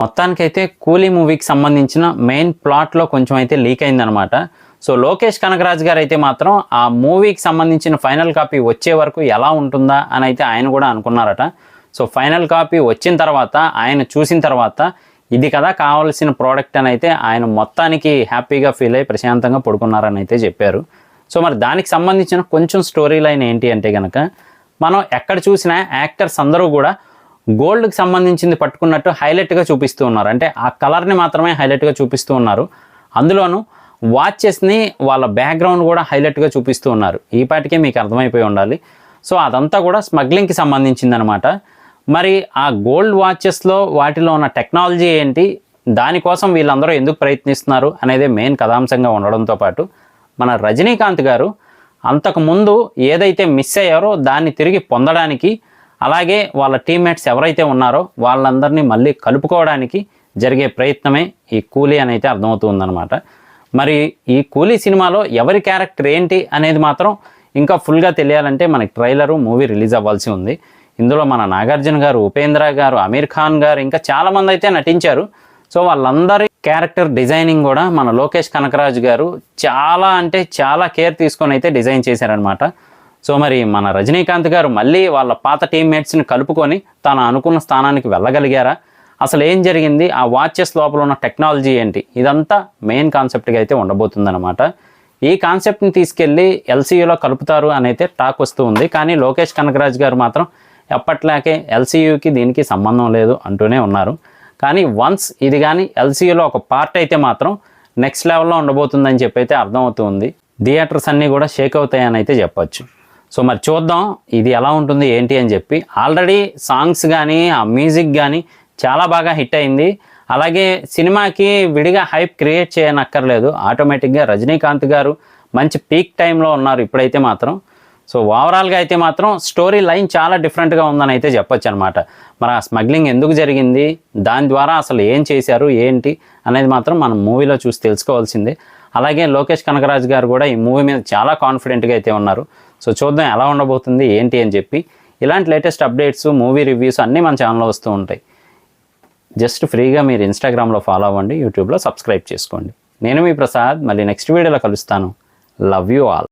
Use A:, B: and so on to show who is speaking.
A: మొత్తానికైతే కూలీ మూవీకి సంబంధించిన మెయిన్ ప్లాట్లో కొంచెం అయితే లీక్ అయిందనమాట. సో లోకేష్ కనగరాజ్ గారు అయితే మాత్రం ఆ మూవీకి సంబంధించిన ఫైనల్ కాపీ వచ్చే వరకు ఎలా ఉంటుందా అని అయితే ఆయన కూడా అనుకున్నారట. సో ఫైనల్ కాపీ వచ్చిన తర్వాత ఆయన చూసిన తర్వాత ఇది కదా కావాల్సిన ప్రోడక్ట్ అని అయితే ఆయన మొత్తానికి హ్యాపీగా ఫీల్ అయ్యి ప్రశాంతంగా పడుకున్నారని అయితే చెప్పారు. సో మరి దానికి సంబంధించిన కొంచెం స్టోరీ లైన్ ఏంటి అంటే కనుక మనం ఎక్కడ చూసినా యాక్టర్స్ అందరూ కూడా గోల్డ్కి సంబంధించింది పట్టుకున్నట్టు హైలైట్గా చూపిస్తూ ఉన్నారు. అంటే ఆ కలర్ని మాత్రమే హైలైట్గా చూపిస్తూ ఉన్నారు. అందులోనూ వాచెస్ని వాళ్ళ బ్యాక్గ్రౌండ్ కూడా హైలైట్గా చూపిస్తూ ఉన్నారు. ఈ పాటికే మీకు అర్థమైపోయి ఉండాలి. సో అదంతా కూడా స్మగ్లింగ్కి సంబంధించిందనమాట. మరి ఆ గోల్డ్ వాచెస్లో వాటిలో ఉన్న టెక్నాలజీ ఏంటి, దానికోసం వీళ్ళందరూ ఎందుకు ప్రయత్నిస్తున్నారు అనేది మెయిన్ కథాంశంగా ఉండడంతో పాటు మన రజనీకాంత్ గారు అంతకుముందు ఏదైతే మిస్ అయ్యారో దాన్ని తిరిగి పొందడానికి, అలాగే వాళ్ళ టీమ్మేట్స్ ఎవరైతే ఉన్నారో వాళ్ళందరినీ మళ్ళీ కలుపుకోవడానికి జరిగే ప్రయత్నమే ఈ కూలీ అని అయితే అర్థమవుతుందన్నమాట. మరి ఈ కూలీ సినిమాలో ఎవరి క్యారెక్టర్ ఏంటి అనేది మాత్రం ఇంకా ఫుల్గా తెలియాలంటే మనకి ట్రైలరు మూవీ రిలీజ్ అవ్వాల్సి ఉంది. ఇందులో మన నాగార్జున గారు, ఉపేంద్ర గారు, అమీర్ ఖాన్ గారు ఇంకా చాలామంది అయితే నటించారు. సో వాళ్ళందరి క్యారెక్టర్ డిజైనింగ్ కూడా మన లోకేష్ కనగరాజ్ గారు చాలా అంటే చాలా కేర్ తీసుకొని అయితే డిజైన్ చేశారనమాట. సో మరి మన రజనీకాంత్ గారు మళ్ళీ వాళ్ళ పాత టీమ్మేట్స్ని కలుపుకొని తను అనుకున్న స్థానానికి వెళ్ళగలిగారా, అసలు ఏం జరిగింది, ఆ వాచెస్ లోపల ఉన్న టెక్నాలజీ ఏంటి, ఇదంతా మెయిన్ కాన్సెప్ట్గా అయితే ఉండబోతుందన్నమాట. ఈ కాన్సెప్ట్ని తీసుకెళ్ళి ఎల్సీయూలో కలుపుతారు అని అయితే టాక్ వస్తూ ఉంది. కానీ లోకేష్ కనగరాజ్ గారు మాత్రం ఎప్పట్లాగే ఎల్సీయూకి దీనికి సంబంధం లేదు అంటూనే ఉన్నారు. కానీ వన్స్ ఇది కానీ ఎల్సీయూలో ఒక పార్ట్ అయితే మాత్రం నెక్స్ట్ లెవెల్లో ఉండబోతుందని చెప్పి అయితే అర్థమవుతుంది. థియేటర్స్ అన్నీ కూడా షేక్ అవుతాయని అయితే చెప్పచ్చు. సో మరి చూద్దాం ఇది ఎలా ఉంటుంది ఏంటి అని చెప్పి. ఆల్రెడీ సాంగ్స్ కానీ ఆ మ్యూజిక్ కానీ చాలా బాగా హిట్ అయింది. అలాగే సినిమాకి విడిగా హైప్ క్రియేట్ చేయనక్కర్లేదు, ఆటోమేటిక్గా రజనీకాంత్ గారు మంచి పీక్ టైంలో ఉన్నారు ఇప్పుడైతే మాత్రం. సో ఓవరాల్గా అయితే మాత్రం స్టోరీ లైన్ చాలా డిఫరెంట్గా ఉందని అయితే చెప్పొచ్చు అనమాట. మరి ఆ స్మగ్లింగ్ ఎందుకు జరిగింది, దాని ద్వారా అసలు ఏం చేశారు ఏంటి అనేది మాత్రం మనం మూవీలో చూసి తెలుసుకోవాల్సిందే. అలాగే లోకేష్ కనగరాజ్ గారు కూడా ఈ మూవీ మీద చాలా కాన్ఫిడెంట్గా అయితే ఉన్నారు. సో చూద్దాం ఎలా ఉండబోతుంది ఏంటి అని చెప్పి. ఇలాంటి లేటెస్ట్ అప్డేట్స్, మూవీ రివ్యూస్ అన్నీ మన ఛానల్లో వస్తూ ఉంటాయి. జస్ట్ ఫ్రీగా మీరు ఇన్స్టాగ్రామ్లో ఫాలో అవ్వండి, యూట్యూబ్లో సబ్స్క్రైబ్ చేసుకోండి. నేను మీ ప్రసాద్, మళ్ళీ నెక్స్ట్ వీడియోలో కలుస్తాను. Love you all.